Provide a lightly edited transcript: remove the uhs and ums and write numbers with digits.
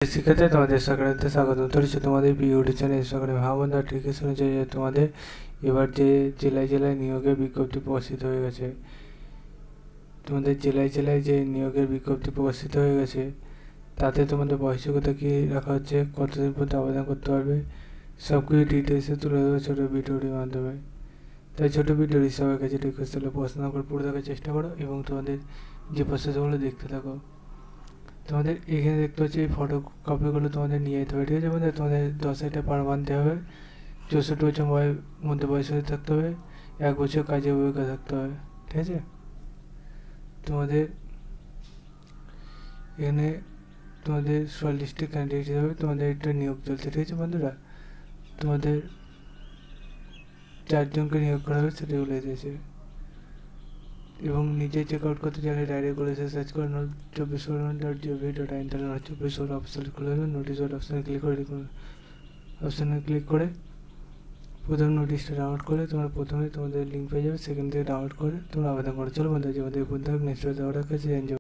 শিক্ষার্থী তোমাদের সকলকে স্বাগত। চলছে তোমাদের বিউটি চ্যানেল সকলে ভাবনা ঠিক শুনেছে যে তোমাদের এবার যে জেলায় জেলায় নিয়োগের বিজ্ঞপ্তি প্রকাশিত হয়ে গেছে। তোমাদের জেলায় জেলায় যে নিয়োগের বিজ্ঞপ্তি প্রকাশিত হয়ে গেছে তাতে তোমাদের বয়সযোগ্যতা কি রাখা হচ্ছে, কতদিন পর্যন্ত আবেদন করতে পারবে, সব কিছু ডিটেলসে তুলে দেবে ছোটো ভিডিওটির মাধ্যমে। তাই ছোটো ভিডিওটি সবার কাছে রিকোয়েস্ট হলে পড়াশোনা করে পুরো দেখার চেষ্টা করো এবং তোমাদের যে প্রসেসগুলো দেখতে থাকো। তোমাদের এখানে দেখতে পাচ্ছি এই ফটো কপিগুলো তোমাদের নিয়ে যেতে হবে, ঠিক আছে বন্ধু। তোমাদের 10টা পার মানতে হবে, 64 বছর মধ্যে বয়স হতে থাকতে হবে, 1 বছর কাজে অভিজ্ঞতা থাকতে হবে, ঠিক আছে। তোমাদের এখানে তোমাদের 40টি ক্যান্ডিডেট হিসাবে তোমাদের একটা নিয়োগ চলছে, ঠিক আছে বন্ধুরা। তোমাদের 4 জনকে নিয়োগ করা হবে সেটা বলে দিয়েছে। এবং নিজে চেক আউট করতে চাইলে ডাইরেক্ট বলেছে সার্চ করে note24/gov.in, তাহলে 24 অপশন খুলে দেবে। নোটিশ অপশানে ক্লিক করে প্রথম নোটিশটা ডাউনলোড করে তোমরা প্রথমে তোমাদের লিঙ্ক পেয়ে যাবে, সেখান থেকে ডাউনলোড করে তোমরা আবেদন করো। চলো বন্ধু, যে আমাদের নেক্সট কাছে